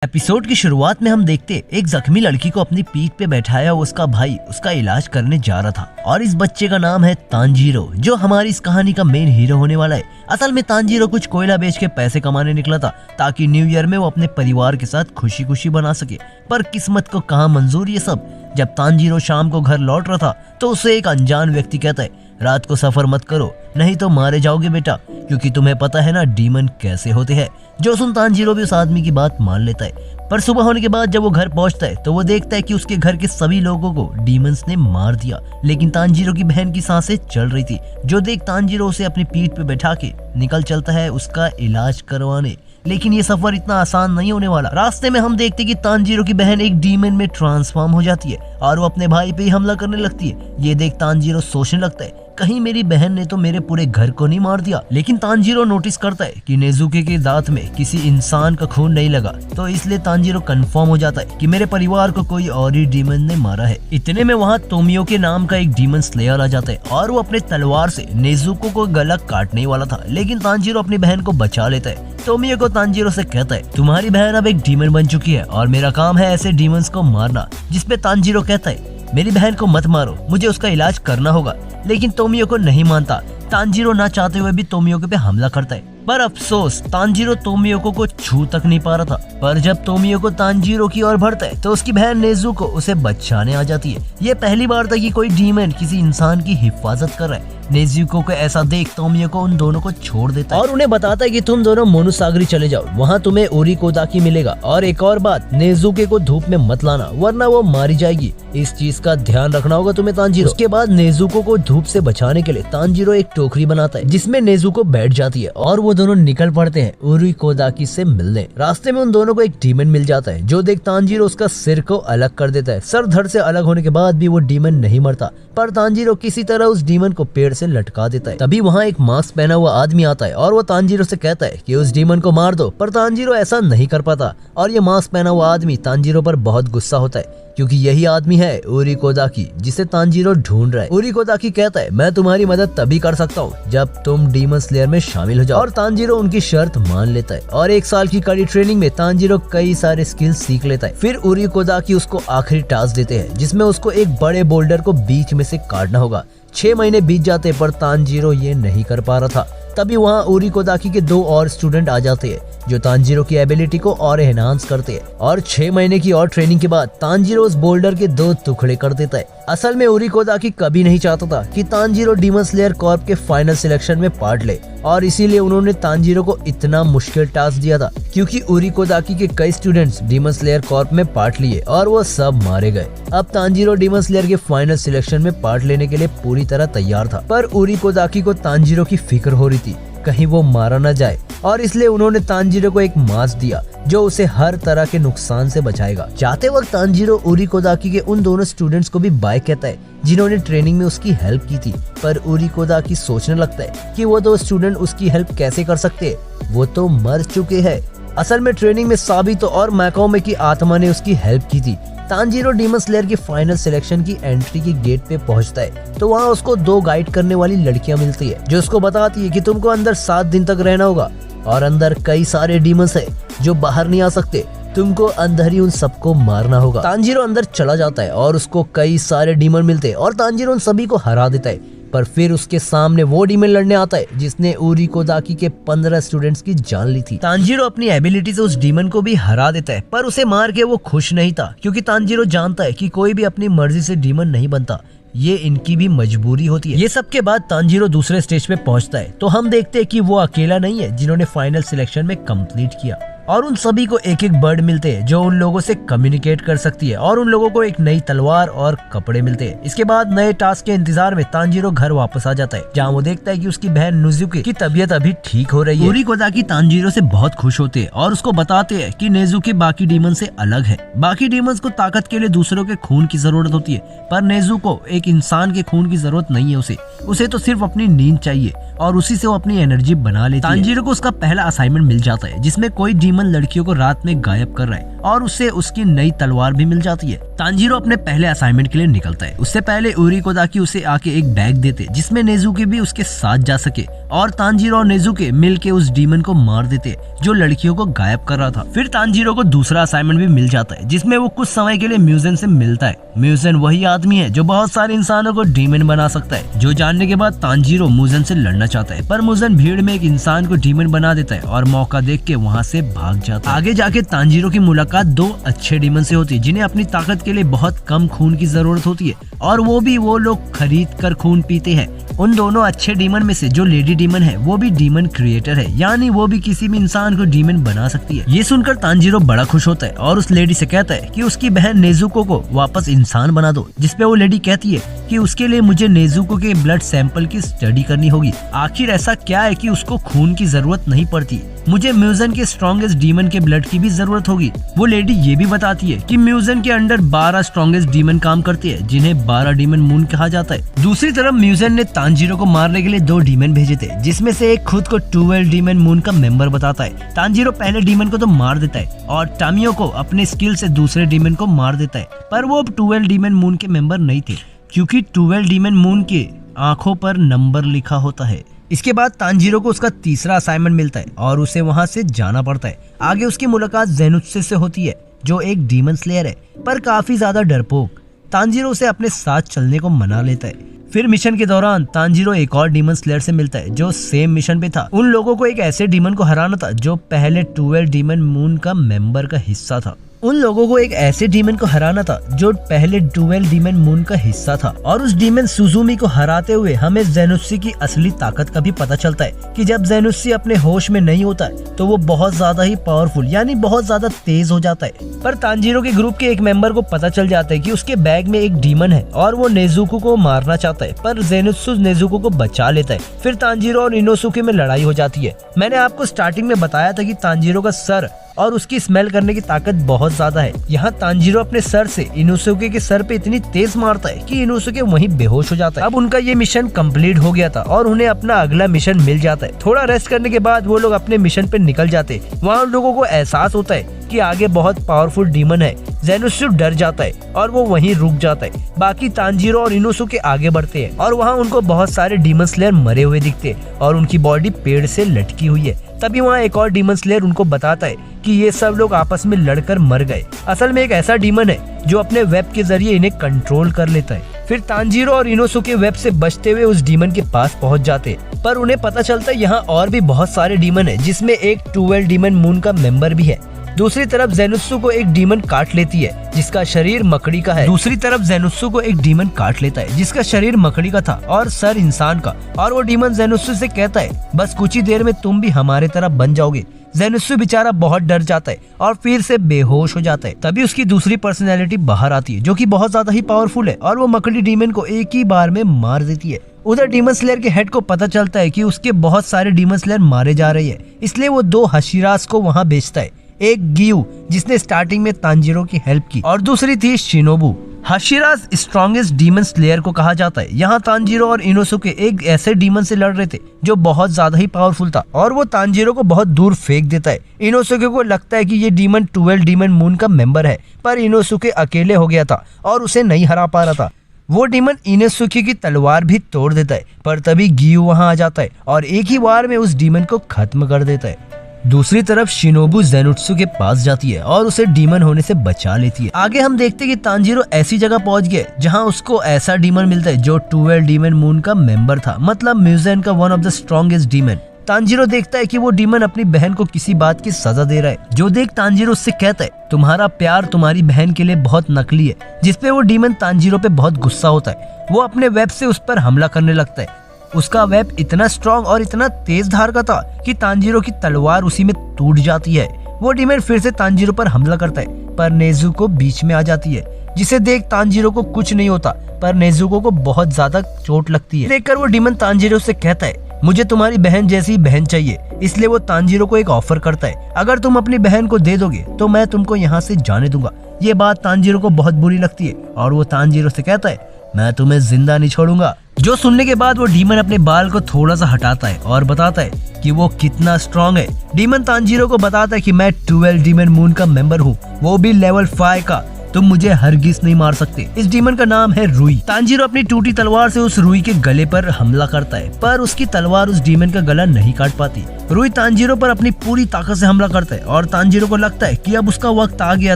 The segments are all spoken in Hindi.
एपिसोड की शुरुआत में हम देखते एक जख्मी लड़की को अपनी पीठ पे बैठाया उसका भाई उसका इलाज करने जा रहा था और इस बच्चे का नाम है तांजीरो जो हमारी इस कहानी का मेन हीरो होने वाला है। असल में तांजीरो कुछ कोयला बेच के पैसे कमाने निकला था ताकि न्यू ईयर में वो अपने परिवार के साथ खुशी खुशी बना सके, पर किस्मत को कहाँ मंजूर ये सब। जब तांजीरो शाम को घर लौट रहा था तो उसे एक अनजान व्यक्ति कहता है, रात को सफर मत करो नहीं तो मारे जाओगे बेटा, क्योंकि तुम्हें पता है ना डीमन कैसे होते हैं। जो सुन तांजीरो भी उस आदमी की बात मान लेता है, पर सुबह होने के बाद जब वो घर पहुंचता है तो वो देखता है कि उसके घर के सभी लोगों को डीमंस ने मार दिया, लेकिन तांजीरो की बहन की सांसें चल रही थी। जो देख तांजीरो उसे अपनी पीठ पे बैठा के निकल चलता है उसका इलाज करवाने। लेकिन ये सफर इतना आसान नहीं होने वाला। रास्ते में हम देखते कि तांजीरो की बहन एक डीमन में ट्रांसफॉर्म हो जाती है और वो अपने भाई पे ही हमला करने लगती है। ये देख तांजीरो सोचने लगता है कहीं मेरी बहन ने तो मेरे पूरे घर को नहीं मार दिया। लेकिन तांजीरो नोटिस करता है कि नेजुके के दांत में किसी इंसान का खून नहीं लगा, तो इसलिए तांजीरो कंफर्म हो जाता है कि मेरे परिवार को कोई और ही डीमन ने मारा है। इतने में वहाँ तोमियो के नाम का एक डीमन स्लेयर आ जाता है और वो अपने तलवार से नेजुको को गला काटने वाला था, लेकिन तांजीरो अपनी बहन को बचा लेता है। तोमियो को तांजीरो से कहता है तुम्हारी बहन अब एक डीमन बन चुकी है और मेरा काम है ऐसे डीमंस को मारना। जिसपे तांजीरो कहता है मेरी बहन को मत मारो, मुझे उसका इलाज करना होगा। लेकिन तोमियो को नहीं मानता। तांजीरो ना चाहते हुए भी तोमियो पे हमला करता है, पर अफसोस तांजीरो तोमियो को छू तक नहीं पा रहा था। पर जब तोमियो को तांजीरो की ओर बढ़ता है तो उसकी बहन नेजुको उसे बचाने आ जाती है। ये पहली बार था कि कोई डीमन किसी इंसान की हिफाजत कर रहा है। नेजुको को ऐसा देख तोमियो को उन दोनों को छोड़ देता है और उन्हें बताता है कि तुम दोनों मोनोसागरी चले जाओ, वहाँ तुम्हें ओरिकोदाकी मिलेगा। और एक और बात, नेजुके को धूप में मत लाना वरना वो मारी जाएगी, इस चीज का ध्यान रखना होगा तुम्हें तांजीरो। उसके बाद नेजुको को धूप से बचाने के लिए तांजीरो एक टोकरी बनाता है जिसमें नेजुको बैठ जाती है और वो दोनों निकल पड़ते हैं ओरिकोदाकी से मिलने। रास्ते में उन दोनों को एक डीमन मिल जाता है जो देख तांजीरो उसका सिर को अलग कर देता है। सर धड़ से अलग होने के बाद भी वो डीमन नहीं मरता, पर तांजीरो किसी तरह उस डीमन को पेड़ से लटका देता है। तभी वहाँ एक मास्क पहना हुआ आदमी आता है और वो तांजीरो से कहता है कि उस डीमन को मार दो, पर तांजीरो ऐसा नहीं कर पाता और ये मास्क पहना हुआ आदमी तांजीरो पर बहुत गुस्सा होता है क्योंकि यही आदमी है ओरिकोदाकी जिसे तांजीरो ढूंढ रहा है। ओरिकोदाकी कहता है मैं तुम्हारी मदद तभी कर सकता हूँ जब तुम डीमन स्लेयर में शामिल हो जाओ, और तांजीरो उनकी शर्त मान लेता है और 1 साल की कड़ी ट्रेनिंग में तांजीरो कई सारे स्किल सीख लेता है। फिर ओरिकोदाकी उसको आखिरी टास्क देते हैं जिसमें उसको एक बड़े बोल्डर को बीच में से काटना होगा। 6 महीने बीत जाते पर तांजीरो ये नहीं कर पा रहा था। तभी वहाँ ओरिकोदाकी के 2 और स्टूडेंट आ जाते हैं जो तांजीरो की एबिलिटी को और एनहांस करते हैं, और 6 महीने की और ट्रेनिंग के बाद तांजीरो उस बोल्डर के 2 टुकड़े कर देता है। असल में ओरिकोदाकी कभी नहीं चाहता था कि तांजीरो डीमन स्लेयर कॉर्प के फाइनल सिलेक्शन में पार्ट ले, और इसीलिए उन्होंने तांजीरो को इतना मुश्किल टास्क दिया था क्योंकि ओरिकोदाकी के कई स्टूडेंट्स डीमन स्लेयर कॉर्प में पार्ट लिए और वो सब मारे गए। अब तांजीरो डीमन स्लेयर के फाइनल सिलेक्शन में पार्ट लेने के लिए पूरी तरह तैयार था, पर ओरिकोदाकी को तांजीरो की फिक्र हो रही थी कहीं वो मारा न जाए, और इसलिए उन्होंने तांजीरो को एक मास्क दिया जो उसे हर तरह के नुकसान से बचाएगा। जाते वक्त तांजीरो ओरिकोदाकी के उन दोनों स्टूडेंट्स को भी बाय कहता है जिन्होंने ट्रेनिंग में उसकी हेल्प की थी, पर ओरिकोदाकी सोचने लगता है कि वो 2 स्टूडेंट उसकी हेल्प कैसे कर सकते हैं, वो तो मर चुके हैं। असल में ट्रेनिंग में साबितो और मैकोमे की आत्मा ने उसकी हेल्प की थी। तांजीरो डीमन स्लेयर की फाइनल सिलेक्शन की एंट्री की गेट पे पहुंचता है तो वहाँ उसको 2 गाइड करने वाली लड़कियां मिलती है जो उसको बताती है कि तुमको अंदर 7 दिन तक रहना होगा और अंदर कई सारे डीमंस है जो बाहर नहीं आ सकते, तुमको अंदर ही उन सबको मारना होगा। तांजीरो अंदर चला जाता है और उसको कई सारे डीमन मिलते हैं और तांजीरो उन सभी को हरा देता है, पर फिर उसके सामने वो डीमन लड़ने आता है जिसने ओरिकोदाकी के 15 स्टूडेंट्स की जान ली थी। तांजीरो अपनी एबिलिटी से उस डीमन को भी हरा देता है, पर उसे मार के वो खुश नहीं था क्योंकि तांजीरो जानता है कि कोई भी अपनी मर्जी से डीमन नहीं बनता, ये इनकी भी मजबूरी होती है। ये सब के बाद तांजीरो दूसरे स्टेज पे पहुंचता है तो हम देखते हैं कि वो अकेला नहीं है जिन्होंने फाइनल सिलेक्शन में कंप्लीट किया, और उन सभी को एक एक बर्ड मिलते हैं जो उन लोगों से कम्युनिकेट कर सकती है, और उन लोगों को एक नई तलवार और कपड़े मिलते हैं। इसके बाद नए टास्क के इंतजार में तांजीरो घर वापस आ जाता है जहाँ वो देखता है कि उसकी बहन नेजुके की तबीयत अभी ठीक हो रही है। ओरिकोदाकी तांजीरो से बहुत खुश होते हैं और उसको बताते हैं कि नेजुके बाकी डीमन से अलग है। बाकी डीमंस को ताकत के लिए दूसरों के खून की जरूरत होती है, पर नेजुको एक इंसान के खून की जरूरत नहीं है। उसे तो सिर्फ अपनी नींद चाहिए और उसी से वो अपनी एनर्जी बना लेती है। तांजीरो को उसका पहला असाइनमेंट मिल जाता है जिसमें कोई डीमन लड़कियों को रात में गायब कर रहा है और उससे उसकी नई तलवार भी मिल जाती है। तांजीरो अपने पहले असाइनमेंट के लिए निकलता है। उससे पहले उरिकोदाकी उसे आके एक बैग देते जिसमें नेजुके भी उसके साथ जा सके और तांजीरो और नेजुके मिलके उस डीमन को मार देते जो लड़कियों को गायब कर रहा था। फिर तांजीरो को दूसरा असाइनमेंट भी मिल जाता है जिसमें वो कुछ समय के लिए म्यूजिन से मिलता है। म्यूजिन वही आदमी है जो बहुत सारे इंसानों को डीमन बना सकता है। जो जानने के बाद तांजीरो म्यूजिन से लड़ना चाहता है पर म्यूजिन भीड़ में एक इंसान को डीमन बना देता है और मौका देख के वहाँ से भाग जाता है। आगे जाके तांजीरो की मुलाकात दो अच्छे डीमन से होती है जिन्हें अपनी ताकत के लिए बहुत कम खून की जरूरत होती है और वो लोग खरीद कर खून पीते हैं। उन दोनों अच्छे डीमन में से जो लेडी डीमन है वो भी डीमन क्रिएटर है, यानी वो भी किसी भी इंसान को डीमन बना सकती है। ये सुनकर तांजीरो बड़ा खुश होता है और उस लेडी से कहता है कि उसकी बहन नेजुको को वापस इंसान बना दो, जिसपे वो लेडी कहती है कि उसके लिए मुझे नेजुको के ब्लड सैंपल की स्टडी करनी होगी। आखिर ऐसा क्या है कि उसको खून की जरूरत नहीं पड़ती, मुझे म्यूजिन के स्ट्रॉन्गेस्ट डीमन के ब्लड की भी जरूरत होगी। वो लेडी ये भी बताती है कि म्यूजिन के अंडर 12 स्ट्रॉन्गेस्ट डीमन काम करते हैं जिन्हें 12 डीमन मून कहा जाता है। दूसरी तरफ म्यूजिन ने तांजीरो को मारने के लिए 2 डीमन भेजे थे जिसमें से एक खुद को 12 डीमन मून का मेंबर बताता है। तांजीरो पहले डीमन को तो मार देता है और टामियो को अपने स्किल से दूसरे डीमन को मार देता है, पर वो अब 12 डीमन मून के मेंबर नहीं थे क्योंकि 12 डीमन मून के आंखों पर नंबर लिखा होता है। इसके बाद तांजीरो को उसका तीसरा असाइनमेंट मिलता है और उसे वहां से जाना पड़ता है। आगे उसकी मुलाकात ज़ेनुत्सु से होती है जो एक डीमन स्लेयर है पर काफी ज्यादा डरपोक। तांजीरो उसे अपने साथ चलने को मना लेता है। फिर मिशन के दौरान तांजीरो एक और डीमन स्लेयर से मिलता है जो सेम मिशन पे था। उन लोगों को एक ऐसे डीमन को हराना था जो पहले 12 डीमन मून का मेंबर का हिस्सा था। उन लोगों को एक ऐसे डीमन को हराना था जो पहले 12 डीमन मून का हिस्सा था। और उस डीमन सुजुमी को हराते हुए हमें ज़ेनुत्सु की असली ताकत का भी पता चलता है कि जब ज़ेनुत्सु अपने होश में नहीं होता है तो वो बहुत ज्यादा ही पावरफुल यानी बहुत ज्यादा तेज हो जाता है। पर तांजीरो के ग्रुप के एक मेंबर को पता चल जाता है कि उसके बैग में एक डीमन है और वो नेजुको को मारना चाहता है, पर ज़ेनुत्सु नेजुको को बचा लेता है। फिर तांजीरो और इनोसुके में लड़ाई हो जाती है। मैंने आपको स्टार्टिंग में बताया था कि तांजीरो का सर और उसकी स्मेल करने की ताकत बहुत ज्यादा है। यहाँ तांजीरो अपने सर से इनोसुके के सर पे इतनी तेज मारता है कि इनोसुके वहीं बेहोश हो जाता है। अब उनका ये मिशन कंप्लीट हो गया था और उन्हें अपना अगला मिशन मिल जाता है। थोड़ा रेस्ट करने के बाद वो लोग अपने मिशन पे निकल जाते। वहाँ उन लोगों को एहसास होता है कि आगे बहुत पावरफुल डीमन है। ज़ेनुत्सु डर जाता है और वो वहीं रुक जाता है। बाकी तांजीरो और इनोसुके आगे बढ़ते हैं और वहाँ उनको बहुत सारे डीमन स्लेयर मरे हुए दिखते हैं और उनकी बॉडी पेड़ से लटकी हुई है। तभी वहाँ एक और डीमन स्लेयर उनको बताता है कि ये सब लोग आपस में लड़कर मर गए। असल में एक ऐसा डीमन है जो अपने वेब के जरिए इन्हें कंट्रोल कर लेता है। फिर तांजीरो और इनोसुके वेब से बचते हुए उस डीमन के पास पहुंच जाते हैं, पर उन्हें पता चलता है यहाँ और भी बहुत सारे डीमन है जिसमें एक 12 डीमन मून का मेंबर भी है। दूसरी तरफ ज़ेनुत्सु को एक डीमन काट लेती है जिसका शरीर मकड़ी का है। दूसरी तरफ ज़ेनुत्सु को एक डीमन काट लेता है जिसका शरीर मकड़ी का था और सर इंसान का, और वो डीमन ज़ेनुत्सु से कहता है बस कुछ ही देर में तुम भी हमारे तरह बन जाओगे। ज़ेनुत्सु बेचारा बहुत डर जाता है और फिर से बेहोश हो जाता है। तभी उसकी दूसरी पर्सनैलिटी बाहर आती है जो कि बहुत ज्यादा ही पावरफुल है और वो मकड़ी डीमन को एक ही बार में मार देती है। उधर डीमन स्लेयर के हेड को पता चलता है कि उसके बहुत सारे डीमन स्लेयर मारे जा रहे हैं, इसलिए वो 2 हशीरास को वहाँ भेजता है। एक गियू जिसने स्टार्टिंग में तांजीरो की हेल्प की और दूसरी थी शिनोबू। हशीरास स्ट्रॉन्गेस्ट डीमन स्लेयर को कहा जाता है। यहाँ तांजीरो और इनोसुके एक ऐसे डीमन से लड़ रहे थे जो बहुत ज्यादा ही पावरफुल था और वो तांजीरो को बहुत दूर फेंक देता है। इनोसुके को लगता है कि ये डीमन 12 डीमन मून का मेंबर है, पर इनोसुके अकेले हो गया था और उसे नहीं हरा पा रहा था। वो डीमन इनोसुके की तलवार भी तोड़ देता है, पर तभी गियू वहाँ आ जाता है और एक ही बार में उस डीमन को खत्म कर देता है। दूसरी तरफ शिनोबू ज़ेनुत्सु के पास जाती है और उसे डीमन होने से बचा लेती है। आगे हम देखते हैं कि तांजीरो ऐसी जगह पहुंच गया जहां उसको ऐसा डीमन मिलता है जो 12 डीमन मून का मेंबर था, मतलब म्यूजिन का one of the strongest demon. Tanjiro देखता है कि वो डीमन अपनी बहन को किसी बात की सजा दे रहा है। जो देख तांजीरो उससे कहता है तुम्हारा प्यार तुम्हारी बहन के लिए बहुत नकली है, जिसपे वो डीमन तांजीरो पे बहुत गुस्सा होता है। वो अपने वेब से उस पर हमला करने लगता है। उसका वेब इतना स्ट्रॉन्ग और इतना तेज धार का था कि तांजीरो की तलवार उसी में टूट जाती है। वो डीमन फिर से तांजीरो पर हमला करता है, पर नेजुको बीच में आ जाती है, जिसे देख तांजीरो को कुछ नहीं होता, पर नेजुको को बहुत ज्यादा चोट लगती है। देखकर वो डीमन तांजीरो से कहता है मुझे तुम्हारी बहन जैसी बहन चाहिए, इसलिए वो तांजीरो को एक ऑफर करता है, अगर तुम अपनी बहन को दे दोगे तो मैं तुमको यहाँ से जाने दूंगा। ये बात तांजीरो को बहुत बुरी लगती है और वो तांजीरो से कहता है मैं तुम्हें जिंदा नहीं छोड़ूंगा, जो सुनने के बाद वो डीमन अपने बाल को थोड़ा सा हटाता है और बताता है कि वो कितना स्ट्रॉन्ग है। डीमन तांजीरो को बताता है कि मैं 12 डीमन मून का मेंबर हूँ, वो भी लेवल 5 का, तुम मुझे हरगिज नहीं मार सकते। इस डीमन का नाम है रुई। तांजीरो अपनी टूटी तलवार से उस रुई के गले पर हमला करता है, पर उसकी तलवार उस डीमन का गला नहीं काट पाती। रुई तांजीरो पर अपनी पूरी ताकत से हमला करता है और तांजीरो को लगता है कि अब उसका वक्त आ गया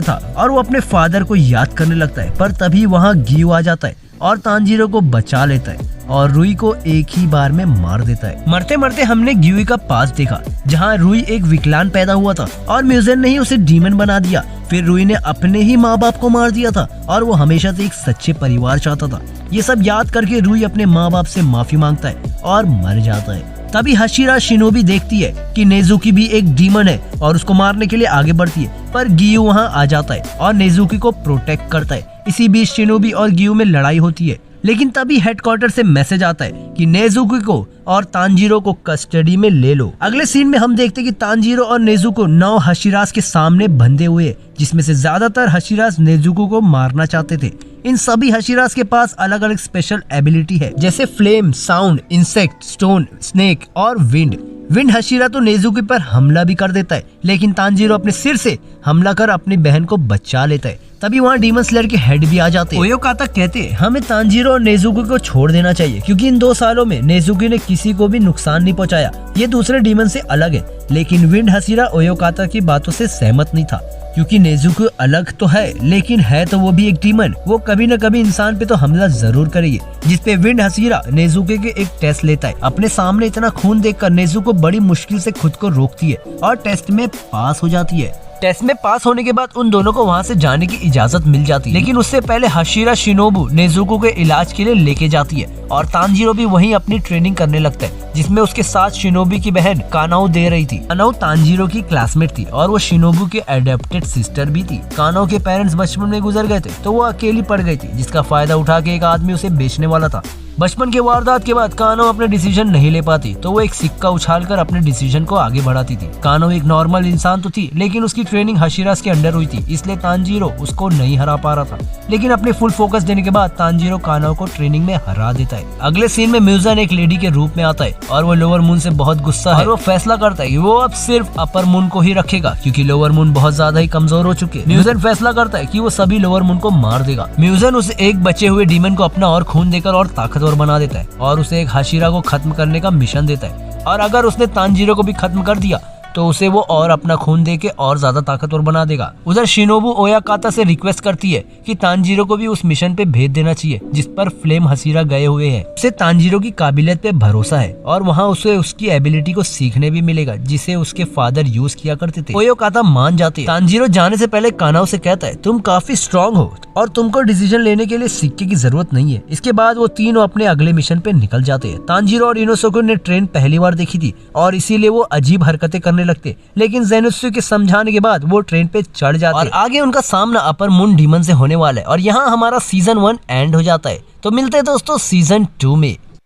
था और वो अपने फादर को याद करने लगता है, पर तभी वहाँ गियो आ जाता है और तांजीरो को बचा लेता है और रुई को एक ही बार में मार देता है। मरते मरते हमने गियो का पास देखा, जहाँ रुई एक विकलांग पैदा हुआ था और म्यूजिन ने ही उसे डीमन बना दिया। फिर रुई ने अपने ही माँ बाप को मार दिया था और वो हमेशा से एक सच्चे परिवार चाहता था। ये सब याद करके रुई अपने माँ बाप से माफी मांगता है और मर जाता है। तभी हशिरा शिनोबी देखती है कि नेजुकी भी एक डीमन है और उसको मारने के लिए आगे बढ़ती है, पर गियो वहाँ आ जाता है और नेजुकी को प्रोटेक्ट करता है। इसी बीच शिनोबी और गियो में लड़ाई होती है, लेकिन तभी हेडक्वार्टर से मैसेज आता है कि नेजुकी को और तांजीरो को कस्टडी में ले लो। अगले सीन में हम देखते हैं कि तांजीरो और नेजुको 9 हशिरास के सामने बंधे हुए, जिसमें से ज्यादातर हशिरास नेजुको को मारना चाहते थे। इन सभी हशिरास के पास अलग अलग स्पेशल एबिलिटी है, जैसे flame, sound, insect, stone, snake और विंड। विंड हशिरा तो नेजुकी पर हमला भी कर देता है, लेकिन तांजीरो अपने सिर से हमला कर अपनी बहन को बचा लेता है। तभी वहाँ डीमन स्लेयर के हेड भी आ जाते हैं। ओयोकाता कहते हैं हमें तांजीरो और नेजुकी को छोड़ देना चाहिए, क्योंकि इन 2 सालों में नेजुकी ने किसी को भी नुकसान नहीं पहुंचाया। ये दूसरे डीमन से अलग है। लेकिन विंड हशिरा ओयोकाता की बातों से सहमत नहीं था, क्योंकि नेजुकी अलग तो है, लेकिन है तो वो भी एक डीमन। वो कभी न कभी इंसान पे तो हमला जरूर करेगी। जिसपे विंड हशिरा नेजुकी के एक टेस्ट लेता है। अपने सामने इतना खून देखकर नेजुको बड़ी मुश्किल से खुद को रोकती है और टेस्ट में पास हो जाती है। टेस्ट में पास होने के बाद उन दोनों को वहाँ से जाने की इजाजत मिल जाती है, लेकिन उससे पहले हशिरा शिनोबू नेजुको के इलाज के लिए लेके जाती है और तांजीरो भी वहीं अपनी ट्रेनिंग करने लगता है, जिसमें उसके साथ शिनोबी की बहन कानाओ दे रही थी। कानाओ तांजीरो की क्लासमेट थी और वो शिनोबू के एडेप्टेड सिस्टर भी थी। कानाओ के पेरेंट्स बचपन में गुजर गए थे, तो वो अकेली पड़ गई थी, जिसका फायदा उठा के एक आदमी उसे बेचने वाला था। बचपन के वारदात के बाद कानो अपने डिसीजन नहीं ले पाती, तो वो एक सिक्का उछालकर अपने डिसीजन को आगे बढ़ाती थी। कानो एक नॉर्मल इंसान तो थी, लेकिन उसकी ट्रेनिंग हशिरास के अंडर हुई थी, इसलिए तांजीरो उसको नहीं हरा पा रहा था। लेकिन अपने फुल फोकस देने के बाद तांजीरो कानो को ट्रेनिंग में हरा देता है। अगले सीन में म्यूजिन एक लेडी के रूप में आता है और वो लोअर मून से बहुत गुस्सा है और वो फैसला करता है कि वो अब सिर्फ अपर मून को ही रखेगा, क्योंकि लोअर मून बहुत ज्यादा ही कमजोर हो चुके हैं। म्यूजिन फैसला करता है कि वो सभी लोअर मून को मार देगा। म्यूजिन उसे एक बचे हुए डीमन को अपना और खून देकर और ताकतवर बना देता है और उसे एक हशिरा को खत्म करने का मिशन देता है, और अगर उसने तांजीरो को भी खत्म कर दिया तो उसे वो और अपना खून देके और ज्यादा ताकतवर बना देगा। उधर शिनोबू ओयाकाता से रिक्वेस्ट करती है कि तांजीरो को भी उस मिशन पे भेज देना चाहिए जिस पर फ्लेम हशिरा गए हुए हैं। उसे तांजीरो की काबिलियत पे भरोसा है और वहाँ उसे उसकी एबिलिटी को सीखने भी मिलेगा, जिसे उसके फादर यूज किया करते थे। ओयाकाता मान जाते हैं। तांजीरो जाने से पहले कानाओ से कहता है तुम काफी स्ट्रॉन्ग हो और तुमको डिसीजन लेने के लिए सिक्के की जरूरत नहीं है। इसके बाद वो तीनों अपने अगले मिशन पे निकल जाते हैं। तांजीरो और इनोसुके ने ट्रेन पहली बार देखी थी और इसीलिए वो अजीब हरकतें करने लगते, लेकिन ज़ेनोसुके के समझाने के बाद वो ट्रेन पे चढ़ जाते और आगे उनका सामना अपर मून डीमन से होने वाला है। और यहाँ हमारा सीजन 1 एंड हो जाता है। तो मिलते हैं दोस्तों सीजन 2 में।